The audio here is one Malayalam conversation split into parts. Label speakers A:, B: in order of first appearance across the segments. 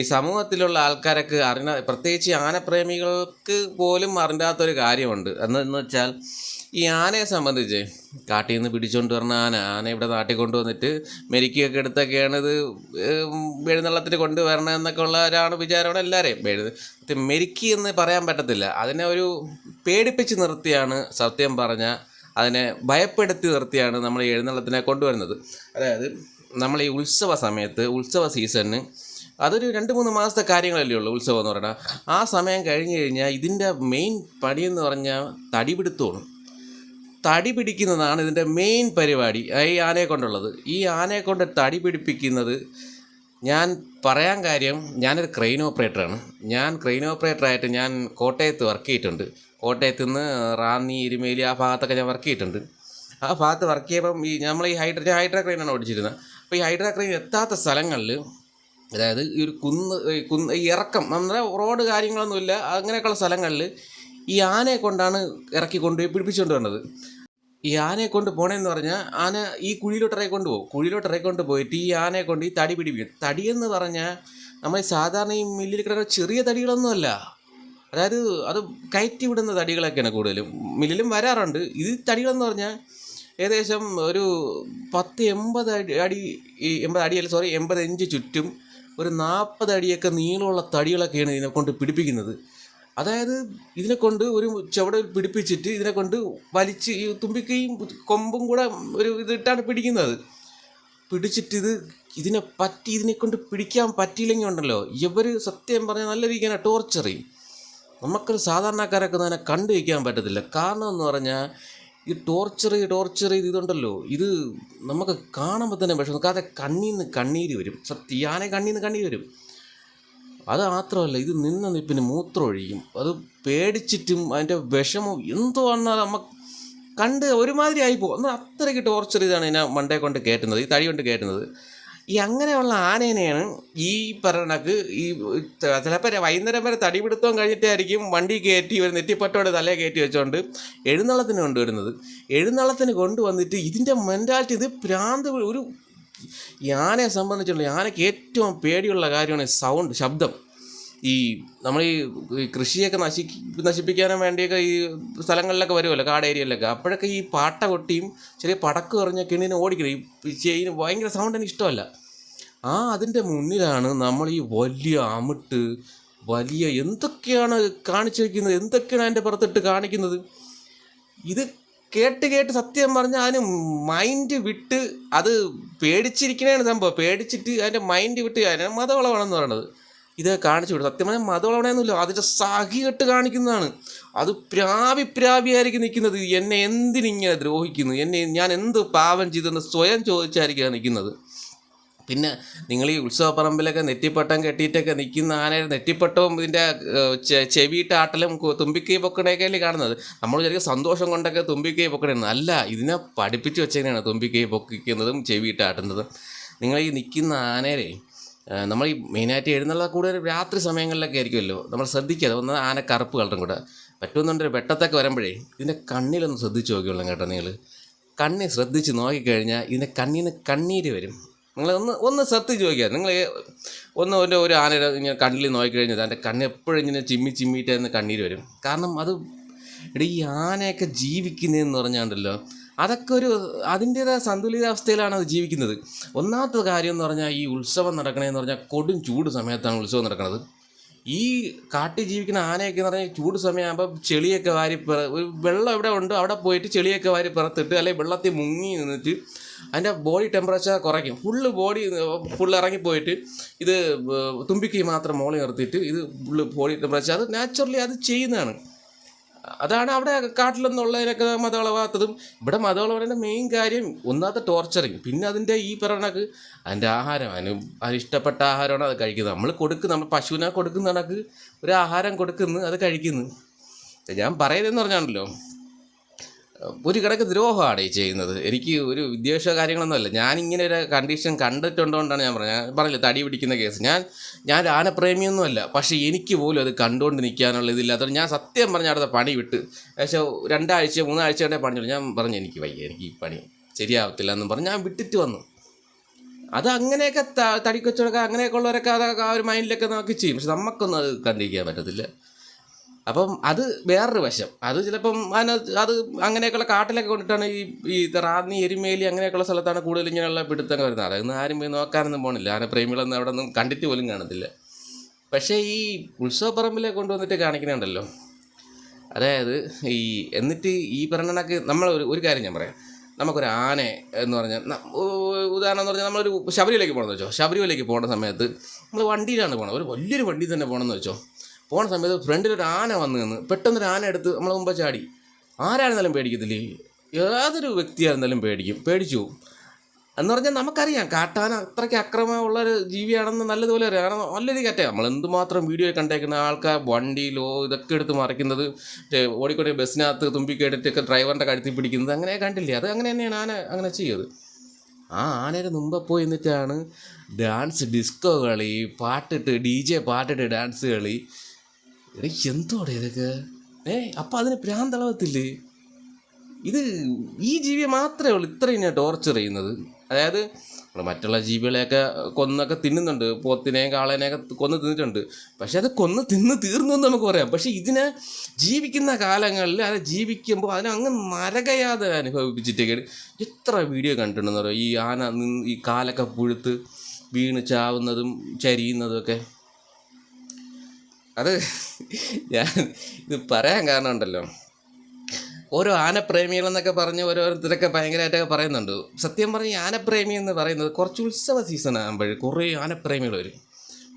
A: ഈ സമൂഹത്തിലുള്ള ആൾക്കാരൊക്കെ പ്രത്യേകിച്ച് ആനപ്രേമികൾക്ക് പോലും അറിയാത്തൊരു കാര്യമുണ്ട്. എന്ന് വെച്ചാൽ ഈ ആനയെ സംബന്ധിച്ച് കാട്ടിൽ നിന്ന് പിടിച്ചുകൊണ്ട് വരുന്ന ആന ഇവിടെ നാട്ടിൽ കൊണ്ടുവന്നിട്ട് മെരുക്കിയൊക്കെ എടുത്തൊക്കെയാണ് ഇത് എഴുന്നള്ളത്തിന് കൊണ്ടുവരണമെന്നൊക്കെ ഉള്ളവരാണ് വിചാരമാണ് എല്ലാവരെയും. മെരുക്കി എന്ന് പറയാൻ പറ്റത്തില്ല, അതിനെ ഒരു പേടിപ്പിച്ച് നിർത്തിയാണ്, സത്യം പറഞ്ഞാൽ അതിനെ ഭയപ്പെടുത്തി നിർത്തിയാണ് നമ്മൾ ഈ എഴുന്നള്ളത്തിനെ കൊണ്ടുവരുന്നത്. അതായത് നമ്മൾ ഈ ഉത്സവ സമയത്ത്, ഉത്സവ സീസണിന് അതൊരു 2-3 മാസത്തെ കാര്യങ്ങളല്ലേ ഉള്ളൂ ഉത്സവം എന്ന് പറഞ്ഞാൽ. ആ സമയം കഴിഞ്ഞ് കഴിഞ്ഞാൽ ഇതിൻ്റെ മെയിൻ പണിയെന്ന് പറഞ്ഞാൽ തടിപിടുത്തമാണ്. തടി പിടിക്കുന്നതാണ് ഇതിൻ്റെ മെയിൻ പരിപാടി ഈ ആനയെ കൊണ്ടുള്ളത്. ഈ ആനയെ കൊണ്ട് തടി പിടിപ്പിക്കുന്നത്, ഞാൻ പറയാൻ കാര്യം, ഞാനൊരു ക്രെയിൻ ഓപ്പറേറ്ററാണ്. ഞാൻ ക്രെയിൻ ഓപ്പറേറ്ററായിട്ട് ഞാൻ കോട്ടയത്ത് വർക്ക് ചെയ്തിട്ടുണ്ട്. കോട്ടയത്ത് നിന്ന് റാന്നി, എരുമേലി ആ ഭാഗത്തൊക്കെ ഞാൻ വർക്ക് ചെയ്തിട്ടുണ്ട്. ആ ഭാഗത്ത് വർക്ക് ചെയ്യുമ്പം നമ്മൾ ഈ ഹൈഡ്രാ ക്രെയിനാണ് ഓടിച്ചിരുന്നത്. അപ്പോൾ ഈ ഹൈഡ്രാ ക്രെയിൻ എത്താത്ത സ്ഥലങ്ങളിൽ, അതായത് ഈ ഒരു കുന്ന് ഇറക്കം, നമ്മുടെ റോഡ് കാര്യങ്ങളൊന്നുമില്ല, അങ്ങനെയൊക്കെയുള്ള സ്ഥലങ്ങളിൽ ഈ ആനയെ കൊണ്ടാണ് ഇറക്കി കൊണ്ടുപോയി പിടിപ്പിച്ചുകൊണ്ട് വരുന്നത്. ഈ ആനയെ കൊണ്ട് പോകണമെന്ന് പറഞ്ഞാൽ ആന ഈ കുഴിയിലോട്ടിറക്കി കൊണ്ടുപോകും. കുഴിയിലോട്ടിറക്കി കൊണ്ട് പോയിട്ട് ഈ ആനയെ കൊണ്ട് ഈ തടി പിടിപ്പിക്കും. തടിയെന്ന് പറഞ്ഞാൽ നമ്മൾ സാധാരണ ഈ മില്ലിൽ കിടക്കുന്ന ചെറിയ തടികളൊന്നുമല്ല. അതായത് അത് കയറ്റി വിടുന്ന തടികളൊക്കെയാണ് കൂടുതലും മില്ലിലും വരാറുണ്ട്. ഇത് തടികളെന്ന് പറഞ്ഞാൽ ഏകദേശം ഒരു 80 അടി 80 ഇഞ്ച് ചുറ്റും ഒരു 40 അടിയൊക്കെ നീളമുള്ള തടികളൊക്കെയാണ് ഇതിനെ കൊണ്ട് പിടിപ്പിക്കുന്നത്. അതായത് ഇതിനെ കൊണ്ട് ഒരു ചുവട് പിടിപ്പിച്ചിട്ട് ഇതിനെ കൊണ്ട് വലിച്ച് ഈ തുമ്പിക്കൈയും കൊമ്പും കൂടെ ഒരു ഇതിട്ടാണ് പിടിക്കുന്നത്. പിടിച്ചിട്ട് ഇതിനെ കൊണ്ട് പിടിക്കാൻ പറ്റിയില്ലെങ്കിൽ ഉണ്ടല്ലോ, ഇവർ സത്യം പറഞ്ഞാൽ നല്ല രീതിക്കാണ് ടോർച്ചർ ചെയ്യും. നമുക്കൊരു സാധാരണക്കാരൊക്കെ തന്നെ കണ്ടു വയ്ക്കാൻ പറ്റത്തില്ല. കാരണം എന്ന് പറഞ്ഞാൽ ഈ ടോർച്ചർ ചെയ്ത് ഇതുണ്ടല്ലോ, ഇത് നമുക്ക് കാണുമ്പോൾ തന്നെ വിഷമം. കാരണം കണ്ണിൽ നിന്ന് കണ്ണീര് വരും. സത്യാനെ കണ്ണിൽ നിന്ന് കണ്ണീര് വരും. അത് മാത്രമല്ല, ഇത് നിന്ന നിപ്പിന് മൂത്രം ഒഴിക്കും. അത് പേടിച്ചിട്ടും അതിൻ്റെ വിഷമം എന്തോ ആണ് നമുക്ക് കണ്ട് ഒരുമാതിരി ആയിപ്പോകും. എന്നാൽ അത്രയ്ക്ക് ടോർച്ചർ ചെയ്താണ് ഇതിനെ മണ്ടേ കൊണ്ട് കയറ്റുന്നത്, ഈ തടി കൊണ്ട് കയറ്റുന്നത്. ഈ അങ്ങനെയുള്ള ആനേനെയാണ് ഈ പറഞ്ഞക്ക് ഈ ചിലപ്പോൾ വൈകുന്നേരം വരെ തടിപിടുത്തം കഴിഞ്ഞിട്ടായിരിക്കും വണ്ടി കയറ്റി ഒരു നെറ്റിപ്പട്ടോടെ തലയെ കയറ്റി വെച്ചുകൊണ്ട് എഴുന്നള്ളത്തിന് കൊണ്ടുവരുന്നത്. എഴുന്നള്ളത്തിന് കൊണ്ടുവന്നിട്ട് ഇതിൻ്റെ മെൻറ്റാലിറ്റി, ഇത് ഭ്രാന്ത്. ഈ ആനയെ സംബന്ധിച്ചുള്ള, ആനയ്ക്ക് ഏറ്റവും പേടിയുള്ള കാര്യമാണ് ശബ്ദം. ഈ നമ്മൾ ഈ കൃഷിയൊക്കെ നശിപ്പിക്കാനും വേണ്ടിയൊക്കെ ഈ സ്ഥലങ്ങളിലൊക്കെ വരുമല്ലോ, കാട് ഏരിയയിലൊക്കെ. അപ്പോഴൊക്കെ ഈ പാട്ട കൊട്ടിയും ചെറിയ പടക്ക് പറഞ്ഞ കിണിനെ ഓടിക്കണം. ഈ ചെയിന് ഭയങ്കര സൗണ്ട് എനിക്ക് ഇഷ്ടമല്ല. അതിൻ്റെ മുന്നിലാണ് നമ്മൾ ഈ വലിയ അമിട്ട് വലിയ എന്തൊക്കെയാണ് കാണിച്ചു വയ്ക്കുന്നത്, എന്തൊക്കെയാണ് അതിൻ്റെ പുറത്തിട്ട് കാണിക്കുന്നത്. ഇത് കേട്ട് സത്യം പറഞ്ഞാൽ അതിന് മൈൻഡ് വിട്ട്, അത് പേടിച്ചിരിക്കണേണ് സംഭവം. പേടിച്ചിട്ട് അതിൻ്റെ മൈൻഡ് വിട്ട് അതിനെ മതവളവാണെന്ന് പറയണത് ഇത് കാണിച്ചു വിടും. സത്യം പറഞ്ഞാൽ മതവളവണയൊന്നുമില്ല, അതിൻ്റെ സഹി കെട്ട് കാണിക്കുന്നതാണ്. അത് പ്രാപിയായിരിക്കും നിൽക്കുന്നത്. എന്നെ എന്തിനിങ്ങനെ ദ്രോഹിക്കുന്നു, ഞാൻ എന്ത് പാപം ചെയ്തെന്ന് സ്വയം ചോദിച്ചായിരിക്കും നിൽക്കുന്നത്. പിന്നെ നിങ്ങൾ ഈ ഉത്സവപ്പറമ്പിലൊക്കെ നെറ്റിപ്പട്ടം കെട്ടിയിട്ടൊക്കെ നിൽക്കുന്ന ആനയുടെ നെറ്റിപ്പട്ടവും ഇതിൻ്റെ ചെവിയിട്ട് ആട്ടലും തുമ്പിക്കൈ പൊക്കണയൊക്കെയല്ലേ കാണുന്നത്. നമ്മൾ ശരിക്കും സന്തോഷം കൊണ്ടൊക്കെ തുമ്പിക്കൈ പൊക്കണേന്ന് അല്ല, ഇതിനെ പഠിപ്പിച്ച് വെച്ചതിനാണ് തുമ്പിക്കൈ പൊക്കിക്കുന്നതും ചെവിയിട്ട് ആട്ടുന്നതും. നിങ്ങൾ ഈ നിൽക്കുന്ന ആനയെ നമ്മൾ ഈ മെയിനായിട്ട് എഴുന്നള്ള കൂടുതൽ രാത്രി സമയങ്ങളിലൊക്കെ ആയിരിക്കുമല്ലോ, നമ്മൾ ശ്രദ്ധിക്കാതെ ഒന്ന് ആന കറുപ്പ് കളറും കൂടെ പറ്റുമെന്നുണ്ടൊരു വെട്ടത്തൊക്കെ വരുമ്പോഴേ ഇതിൻ്റെ കണ്ണിലൊന്ന് ശ്രദ്ധിച്ച് നോക്കിയുള്ളൂ കേട്ടോ. നിങ്ങൾ കണ്ണിൽ ശ്രദ്ധിച്ച് നോക്കിക്കഴിഞ്ഞാൽ ഇതിൻ്റെ കണ്ണിൽ നിന്ന് കണ്ണീര് വരും. നിങ്ങൾ ഒന്ന് ശ്രദ്ധിച്ച് നോക്കിയാൽ നിങ്ങൾ ഒരു ആനയുടെ ഇങ്ങനെ കണ്ണിൽ നോക്കിക്കഴിഞ്ഞാൽ അതിൻ്റെ കണ്ണ് എപ്പോഴും ഇങ്ങനെ ചിമ്മിയിട്ടായിരുന്നു കണ്ണീര് വരും. കാരണം അത് ഈ ആനയൊക്കെ ജീവിക്കുന്നതെന്ന് പറഞ്ഞാണ്ടല്ലോ, അതൊക്കെ അതിൻ്റേതായ സന്തുലിതാവസ്ഥയിലാണ് അത് ജീവിക്കുന്നത്. ഒന്നാമത്തെ കാര്യം എന്ന് പറഞ്ഞാൽ, ഈ ഉത്സവം നടക്കണതെന്ന് പറഞ്ഞാൽ കൊടും ചൂട് സമയത്താണ് ഉത്സവം നടക്കുന്നത്. ഈ കാട്ടിൽ ജീവിക്കുന്ന ആനയൊക്കെ എന്ന് പറഞ്ഞാൽ ചൂട് സമയമാകുമ്പോൾ ചെളിയൊക്കെ വെള്ളം എവിടെ ഉണ്ട് അവിടെ പോയിട്ട് ചെളിയൊക്കെ വാരി പുറത്തിട്ട്, അല്ലെങ്കിൽ വെള്ളത്തിൽ മുങ്ങി നിന്നിട്ട് അതിൻ്റെ ബോഡി ടെമ്പറേച്ചർ കുറയ്ക്കും. ഫുള്ള് ഇറങ്ങിപ്പോയിട്ട് ഇത് തുമ്പിക്കൈ മാത്രം മോളി നിർത്തിയിട്ട് ഇത് ഫുള്ള് ബോഡി ടെമ്പറേച്ചർ അത് നാച്ചുറലി അത് ചെയ്യുന്നതാണ്. അതാണ് അവിടെ കാട്ടിലൊന്നുള്ളതിനൊക്കെ മതവളവാത്തതും. ഇവിടെ മതവളവൻ്റെ മെയിൻ കാര്യം ഒന്നാമത്തെ ടോർച്ചറിങ്, പിന്നെ അതിൻ്റെ ഈ പറയണക്ക് അതിൻ്റെ ആഹാരം, അതിന് ഇഷ്ടപ്പെട്ട ആഹാരമാണ് അത് കഴിക്കുന്നത്. നമ്മൾ പശുവിനെ കൊടുക്കുന്ന കണക്ക് ഒരു ആഹാരം കൊടുക്കുന്നു, അത് കഴിക്കുന്നു. ഞാൻ പറയുന്നതെന്ന് പറഞ്ഞാണല്ലോ, ഒരു കണക്ക് ദ്രോഹമാണ് ഈ ചെയ്യുന്നത്. എനിക്ക് ഒരു വിദ്വേഷ കാര്യങ്ങളൊന്നുമല്ല, ഞാനിങ്ങനെ ഒരു കണ്ടീഷൻ കണ്ടിട്ടുണ്ടോണ്ടാണ് ഞാൻ പറഞ്ഞില്ല തടി പിടിക്കുന്ന കേസ്. ഞാൻ ആനപ്രേമിയൊന്നുമല്ല, പക്ഷേ എനിക്ക് പോലും അത് കണ്ടുകൊണ്ട് നിൽക്കാനുള്ള ഇതില്ലാത്തത് ഞാൻ സത്യം പറഞ്ഞ അടുത്ത പണി വിട്ട്. പക്ഷേ 2 ആഴ്ച 3 ആഴ്ച കൊണ്ടേ പണിയുള്ളൂ. ഞാൻ പറഞ്ഞു എനിക്ക് വയ്യ, എനിക്ക് ഈ പണി ശരിയാവത്തില്ല എന്നും പറഞ്ഞ് ഞാൻ വിട്ടിട്ട് വന്നു. അത് അങ്ങനെയൊക്കെ തടിക്കൊച്ചൊക്കെ അങ്ങനെയൊക്കെ ഉള്ളവരൊക്കെ അതൊക്കെ ആ ഒരു മൈൻഡിലൊക്കെ നോക്കി ചെയ്യും. പക്ഷെ നമുക്കൊന്നും അത് കണ്ടിരിക്കാൻ പറ്റത്തില്ല. അപ്പം അത് വേറൊരു വശം. അത് ചിലപ്പം അത് അങ്ങനെയൊക്കെയുള്ള കാട്ടിലൊക്കെ കൊണ്ടിട്ടാണ് ഈ റാന്നി എരുമേലി അങ്ങനെയൊക്കെയുള്ള സ്ഥലത്താണ് കൂടുതൽ ഇങ്ങനെയുള്ള പിടുത്തങ്ങൾ വരുന്നത്. അതൊന്നും ആരും പോയി നോക്കാനൊന്നും പോകണില്ല. ആനപ്രേമികളൊന്നും അവിടെ ഒന്നും കണ്ടിട്ട് പോലും കാണത്തില്ല. പക്ഷേ ഈ ഉത്സവപ്പറമ്പിലെ കൊണ്ടുവന്നിട്ട് കാണിക്കുന്നുണ്ടല്ലോ, അതായത് എന്നിട്ട് ഈ പറഞ്ഞണക്ക് നമ്മൾ ഒരു കാര്യം ഞാൻ പറയാം. നമുക്കൊരു ആന എന്ന് പറഞ്ഞാൽ ഉദാഹരണം എന്ന് പറഞ്ഞാൽ നമ്മളൊരു ശബരിമലയ്ക്ക് പോകണമെന്ന് വെച്ചോ. ശബരിമലയ്ക്ക് പോകുന്ന സമയത്ത് നമ്മൾ വണ്ടിയിലാണ് പോകണം, ഒരു വലിയൊരു വണ്ടി തന്നെ പോകണമെന്ന് വെച്ചോ. പോണ സമയത്ത് ഫ്രണ്ടിലൊരു ആന വന്നു നിന്ന് പെട്ടെന്നൊരു ആന എടുത്ത് നമ്മളെ മുമ്പ് ചാടി. ആരായിരുന്നാലും പേടിക്കത്തില്ലേ? ഏതൊരു വ്യക്തിയായിരുന്നാലും പേടിച്ചു പോകും. എന്ന് പറഞ്ഞാൽ നമുക്കറിയാം കാട്ടാന അത്രയ്ക്ക് അക്രമമുള്ളൊരു ജീവിയാണെന്ന് നല്ലതുപോലെ അറിയാം. കാരണം നല്ലൊരു കറ്റ നമ്മൾ എന്തുമാത്രം വീഡിയോ കണ്ടേക്കുന്ന ആൾക്കാർ വണ്ടിയിലോ ഇതൊക്കെ എടുത്ത് മറിക്കുന്നത്, ഓടിക്കൊണ്ട് ബസ്സിനകത്ത് തുമ്പിക്കേട്ടിട്ടൊക്കെ ഡ്രൈവറിൻ്റെ കഴുത്തിൽ പിടിക്കുന്നത് അങ്ങനെ കണ്ടില്ലേ? അത് അങ്ങനെ തന്നെയാണ് ആന അങ്ങനെ ചെയ്യത്. ആ ആനയുടെ മുമ്പ് പോയി എന്നിട്ടാണ് ഡാൻസ്, ഡിസ്കോ കളി, പാട്ടിട്ട് DJ പാട്ടിട്ട് ഡാൻസ് കളി. എന്തോടെ ഇതൊക്കെ? അപ്പം അതിന് ഭ്രാന്തളവത്തില്ലേ? ഇത് ഈ ജീവിയെ മാത്രമേ ഉള്ളൂ ഇത്രയും ഞാൻ ടോർച്ചർ ചെയ്യുന്നത്. അതായത് മറ്റുള്ള ജീവികളെയൊക്കെ കൊന്നൊക്കെ തിന്നുന്നുണ്ട്, പോത്തിനെയും കാളേനെയൊക്കെ കൊന്ന് തിന്നിട്ടുണ്ട്. പക്ഷെ അത് കൊന്ന് തിന്ന് തീർന്നു എന്ന് നമുക്ക് പറയാം. പക്ഷെ ഇതിനെ ജീവിക്കുന്ന കാലങ്ങളിൽ അത് ജീവിക്കുമ്പോൾ അതിനെ അങ്ങ് നരകയാതെ അനുഭവിപ്പിച്ചിട്ടൊക്കെയാണ്. എത്ര വീഡിയോ കണ്ടിട്ടുണ്ടെന്ന് പറയുക, ഈ ആന ഈ കാലൊക്കെ പുഴുത്ത് വീണ് ചാവുന്നതും ചരിയുന്നതും ഒക്കെ. അത് ഞാൻ ഇത് പറയാൻ കാരണം ഉണ്ടല്ലോ, ഓരോ ആനപ്രേമികളെന്നൊക്കെ പറഞ്ഞ് ഓരോരുത്തരൊക്കെ ഭയങ്കരമായിട്ടൊക്കെ പറയുന്നുണ്ട്. സത്യം പറഞ്ഞ് ആനപ്രേമി എന്ന് പറയുന്നത് കുറച്ച് ഉത്സവ സീസൺ ആകുമ്പോൾ കുറേ ആനപ്രേമികൾ വരും.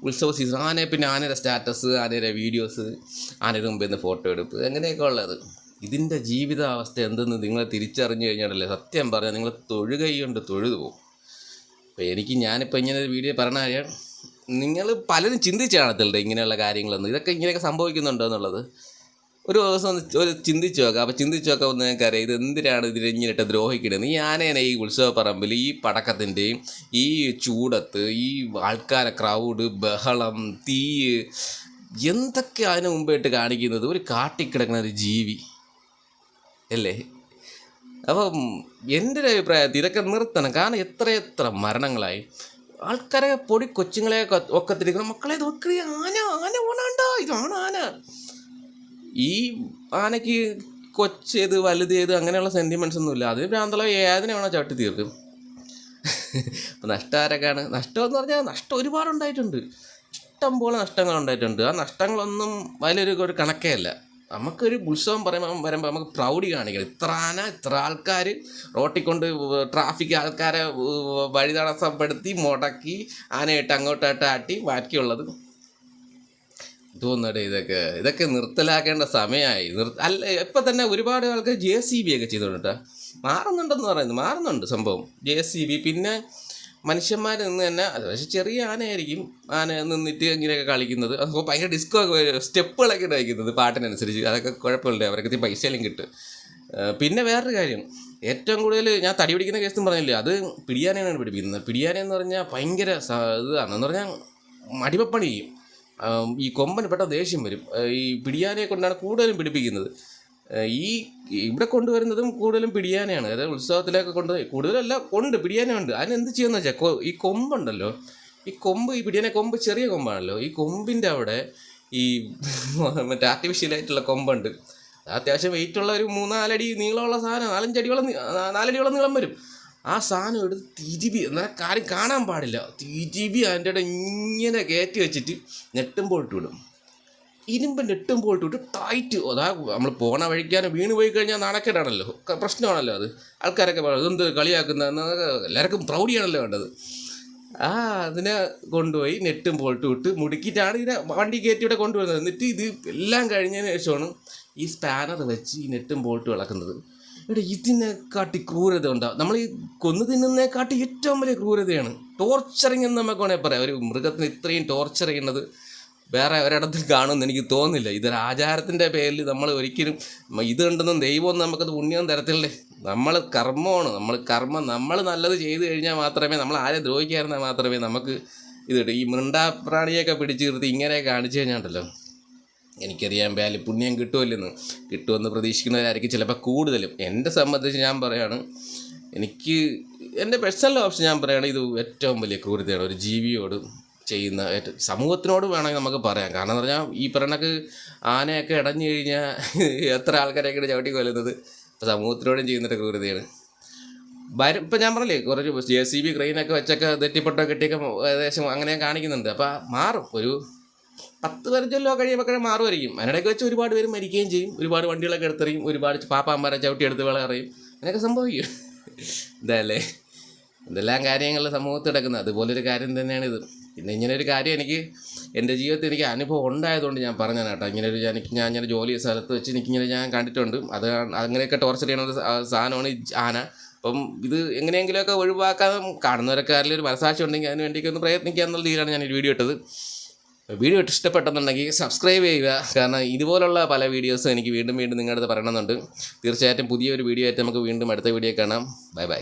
A: ഉത്സവ സീസൺ പിന്നെ ആനയുടെ സ്റ്റാറ്റസ്, ആനയുടെ വീഡിയോസ്, ആനയുടെ മുമ്പിൽ നിന്ന് ഫോട്ടോ എടുപ്പ്, അങ്ങനെയൊക്കെ ഉള്ളത്. ഇതിൻ്റെ ജീവിതാവസ്ഥ എന്തെന്ന് നിങ്ങൾ തിരിച്ചറിഞ്ഞു കഴിഞ്ഞാലല്ലേ സത്യം പറഞ്ഞാൽ നിങ്ങൾ തൊഴുകൈകൊണ്ട് തൊഴുതു പോകും. അപ്പോൾ ഞാനിപ്പോൾ ഇങ്ങനെ ഒരു വീഡിയോ പറഞ്ഞ കാര്യം നിങ്ങൾ പലരും ചിന്തിച്ച് കാണത്തില്ല ഇങ്ങനെയുള്ള കാര്യങ്ങളൊന്നും, ഇതൊക്കെ ഇങ്ങനെയൊക്കെ സംഭവിക്കുന്നുണ്ടോ എന്നുള്ളത്. ഒരു ദിവസം ഒരു ചിന്തിച്ച് നോക്കാം. അപ്പോൾ ചിന്തിച്ച് നോക്കാം ഒന്ന് ഞങ്ങൾക്കറിയാം ഇത് എന്തിനാണ് ഇതിനിട്ട് ദ്രോഹിക്കുന്നത്. ഈ ആനേനെ ഈ ഉത്സവപ്പറമ്പിൽ ഈ പടക്കത്തിൻ്റെയും ഈ ചൂടത്ത് ഈ ആൾക്കാരെ ക്രൗഡ്, ബഹളം, തീ, എന്തൊക്കെ അതിന് മുമ്പായിട്ട് കാണിക്കുന്നത്? ഒരു കാട്ടിക്കിടക്കുന്ന ഒരു ജീവി അല്ലേ? അപ്പം എൻ്റെ ഒരു അഭിപ്രായത്തിൽ ഇതൊക്കെ നിർത്തണം. കാരണം എത്രയെത്ര മരണങ്ങളായി. ആൾക്കാരെ പൊടി കൊച്ചുങ്ങളെ ഒക്കെ തിരിക്കണം, മക്കളെ നോക്കി ആന ആന ഓണാണ്ടോ, ഇതാണ് ആന. ഈ ആനയ്ക്ക് കൊച്ചേത് വലുതേത് അങ്ങനെയുള്ള സെൻറ്റിമെൻറ്റ്സ് ഒന്നുമില്ല. അതിന് ഭ്രാന്തള ഏതിനെ വേണോ ചവിട്ടി തീർക്കും. അപ്പം നഷ്ടം ആരൊക്കെയാണ്? നഷ്ടമെന്ന് പറഞ്ഞാൽ നഷ്ടം ഒരുപാടുണ്ടായിട്ടുണ്ട്, ഇഷ്ടം പോലെ നഷ്ടങ്ങളുണ്ടായിട്ടുണ്ട്. ആ നഷ്ടങ്ങളൊന്നും വലിയൊരു കണക്കേ അല്ല. നമുക്കൊരു ഉത്സവം വരുമ്പോൾ നമുക്ക് പ്രൗഢി കാണിക്കണം. ഇത്ര ആന, ഇത്ര ആൾക്കാർ റോട്ടിൽ കൊണ്ട് ട്രാഫിക് ആൾക്കാരെ വഴി തടസ്സപ്പെടുത്തി മുടക്കി ആനയിട്ട് അങ്ങോട്ടായിട്ട് ആട്ടി ബാക്കിയുള്ളത് തോന്നടേ. ഇതൊക്കെ നിർത്തലാക്കേണ്ട സമയമായി. അല്ല, ഇപ്പം തന്നെ ഒരുപാട് ആൾക്കാർ JCB ഒക്കെ ചെയ്തുകൊണ്ടിട്ടാ മാറുന്നുണ്ടെന്ന് പറയുന്നത്. മാറുന്നുണ്ട് സംഭവം. JCB പിന്നെ മനുഷ്യന്മാർ നിന്ന് തന്നെ. അത് പക്ഷേ ചെറിയ ആനയായിരിക്കും, ആന നിന്നിട്ട് ഇങ്ങനെയൊക്കെ കളിക്കുന്നത്. അപ്പോൾ ഭയങ്കര ഡിസ്കോ സ്റ്റെപ്പുകളൊക്കെ വയ്ക്കുന്നത് പാട്ടിനനുസരിച്ച്. അതൊക്കെ കുഴപ്പമില്ല, അവർക്ക് പൈസയെല്ലാം കിട്ടും. പിന്നെ വേറൊരു കാര്യം, ഏറ്റവും കൂടുതൽ ഞാൻ തടി പിടിക്കുന്ന കേസും പറഞ്ഞില്ലേ, അത് പിടിയാനയാണ് പിടിപ്പിക്കുന്നത്. പിടിയാനെന്ന് പറഞ്ഞാൽ ഭയങ്കര ഇതാണെന്ന് പറഞ്ഞാൽ അടിമപ്പണി ചെയ്യും. ഈ കൊമ്പന് പെട്ടെന്ന് ദേഷ്യം വരും. ഈ പിടിയാനയെ കൊണ്ടാണ് കൂടുതലും പിടിപ്പിക്കുന്നത്. ഇവിടെ കൊണ്ടുവരുന്നതും കൂടുതലും പിടിയാനയാണ്. അതായത് ഉത്സവത്തിലൊക്കെ കൂടുതലല്ല പിടിയാനുണ്ട്. അതിനെന്ത് ചെയ്യുമെന്ന് വെച്ചാൽ ഈ കൊമ്പുണ്ടല്ലോ, ഈ പിടിയാനെ കൊമ്പ് ചെറിയ കൊമ്പാണല്ലോ. ഈ കൊമ്പിൻ്റെ അവിടെ ഈ മറ്റേ ആർട്ടിഫിഷ്യലായിട്ടുള്ള കൊമ്പുണ്ട്. അത്യാവശ്യം വെയിറ്റുള്ള ഒരു 3-4 അടി നീളമുള്ള സാധനം, 4 അടിയോളം നീളം വരും. ആ സാധനം എടുത്ത് തിരുബി, എന്നാൽ കാര്യം കാണാൻ പാടില്ല, തിരുബി അതിൻ്റെ ഇടയിൽ ഇങ്ങനെ കയറ്റി വെച്ചിട്ട് നെട്ടുമ്പോൾ ഇട്ട് വിടും. ഇരുമ്പിൻ്റെ എട്ടുമ്പോൾ ഇട്ട് ടൈറ്റ്. അതാ നമ്മൾ പോണ വഴിക്കാനും വീണ് പോയി കഴിഞ്ഞാൽ നാണക്കേടാണല്ലോ, പ്രശ്നമാണല്ലോ. അത് ആൾക്കാരൊക്കെ ഇതെന്ത് കളിയാക്കുന്ന, എല്ലാവർക്കും പ്രൗഢിയാണല്ലോ വേണ്ടത്. അതിനെ കൊണ്ടുപോയി നെട്ടും പോൾട്ടും ഇട്ട് മുടുക്കിയിട്ടാണ് ഇതിനെ വണ്ടി കയറ്റി ഇവിടെ കൊണ്ടുവരുന്നത്. എന്നിട്ട് ഇത് എല്ലാം കഴിഞ്ഞതിന് ശേഷമാണ് ഈ സ്പാനർ വെച്ച് ഈ നെട്ടും പോൾട്ടും ഇളക്കുന്നത്. ഇവിടെ ഇതിനെക്കാട്ടി ക്രൂരത ഉണ്ടാവും. നമ്മൾ ഈ കൊന്നു തിന്നുന്നതിനെക്കാട്ടി ഏറ്റവും വലിയ ക്രൂരതയാണ് ടോർച്ചറിങ് എന്ന് നമുക്ക് വേണമെങ്കിൽ പറയാം. ഒരു മൃഗത്തിന് ഇത്രയും ടോർച്ചർ ചെയ്യുന്നത് വേറെ ഒരിടത്തിൽ കാണുമെന്ന് എനിക്ക് തോന്നുന്നില്ല. ഇതൊരു ആചാരത്തിൻ്റെ പേരിൽ നമ്മൾ ഒരിക്കലും ഇത് കണ്ടെന്നും ദൈവമൊന്നും നമുക്കത് പുണ്യം തരത്തില്ലേ. നമ്മൾ കർമ്മമാണ്, നമ്മൾ നല്ലത് ചെയ്തു കഴിഞ്ഞാൽ മാത്രമേ, നമ്മൾ ആരെ ദ്രോഹിക്കാതിരുന്നാൽ മാത്രമേ നമുക്ക് ഈ മൃണ്ടാപ്രാണിയൊക്കെ പിടിച്ചു നിർത്തി ഇങ്ങനെ കാണിച്ചു കഴിഞ്ഞാണ്ടല്ലോ. എനിക്കറിയാൻ പേല് പുണ്യം കിട്ടുമെന്ന് പ്രതീക്ഷിക്കുന്നവരായിരിക്കും ചിലപ്പോൾ കൂടുതലും. എന്നെ സംബന്ധിച്ച് ഞാൻ പറയുകയാണ്, എനിക്ക് എൻ്റെ പേഴ്സണൽ ഓപ്ഷൻ ഞാൻ പറയുകയാണെങ്കിൽ ഇത് ഏറ്റവും വലിയ ക്രൂരതയാണ് ഒരു ജീവിയോട് ചെയ്യുന്ന സമൂഹത്തിനോട് വേണമെങ്കിൽ നമുക്ക് പറയാം. കാരണം എന്ന് പറഞ്ഞാൽ ഈ പറയണക്ക് ആനയൊക്കെ ഇടഞ്ഞു കഴിഞ്ഞാൽ എത്ര ആൾക്കാരെയൊക്കെ ചവിട്ടി കൊല്ലുന്നത്, ഇപ്പോൾ സമൂഹത്തിനോടും ചെയ്യുന്നൊരു ക്രൂരതയാണ്. ഇപ്പം ഞാൻ പറഞ്ഞില്ലേ കുറച്ച് JCB ക്രെയിനൊക്കെ വെച്ചൊക്കെ തെറ്റിപ്പെട്ടോ കെട്ടിയൊക്കെ ഏകദേശം അങ്ങനെ കാണിക്കുന്നുണ്ട്. അപ്പോൾ മാറും, ഒരു 10-15 കഴിയുമ്പോൾ മാറുമായിരിക്കും. അതിനിടയ്ക്ക് വെച്ച് ഒരുപാട് പേര് മരിക്കുകയും ചെയ്യും, ഒരുപാട് വണ്ടികളൊക്കെ എടുത്തെറിയും, ഒരുപാട് പാപ്പാന്മാരെ ചവിട്ടി എടുത്ത് വിളറിയും, അങ്ങനെയൊക്കെ സംഭവിക്കും. ഇതല്ലേ ഇതെല്ലാം കാര്യങ്ങൾ സമൂഹത്തിൽ കിടക്കുന്നത്. അതുപോലൊരു കാര്യം തന്നെയാണിത്. പിന്നെ ഇങ്ങനൊരു കാര്യം എൻ്റെ ജീവിതത്തിൽ എനിക്ക് അനുഭവം ഉണ്ടായതുകൊണ്ട് ഞാൻ പറഞ്ഞതാണ് കേട്ടോ. ഞാൻ ഇങ്ങനെ ജോലി ചെയ്ത സ്ഥലത്ത് വെച്ച് എനിക്കിങ്ങനെ ഞാൻ കണ്ടിട്ടുണ്ട്. അത് അങ്ങനെയൊക്കെ ടോർച്ചർ ചെയ്യുന്ന ഒരു സാധനമാണ് ഈ ആന. അപ്പം ഇത് എങ്ങനെയെങ്കിലുമൊക്കെ ഒഴിവാക്കാൻ കാണുന്നവരൊക്കെ ഒരു മനസാക്ഷി ഉണ്ടെങ്കിൽ അതിന് വേണ്ടിയൊക്കെ ഒന്ന് പ്രയത്നിക്കുക എന്നുള്ള രീതിയിലാണ് ഞാൻ ഈ വീഡിയോ ഇട്ടത്. വീഡിയോ ഇഷ്ടപ്പെട്ടെന്നുണ്ടെങ്കിൽ സബ്സ്ക്രൈബ് ചെയ്യുക. കാരണം ഇതുപോലുള്ള പല വീഡിയോസും എനിക്ക് വീണ്ടും നിങ്ങളുടെ അടുത്ത് പറയണമെന്നുണ്ട്. തീർച്ചയായിട്ടും പുതിയൊരു വീഡിയോ ആയിട്ട് നമുക്ക് വീണ്ടും അടുത്ത വീഡിയോ കാണാം. ബൈ.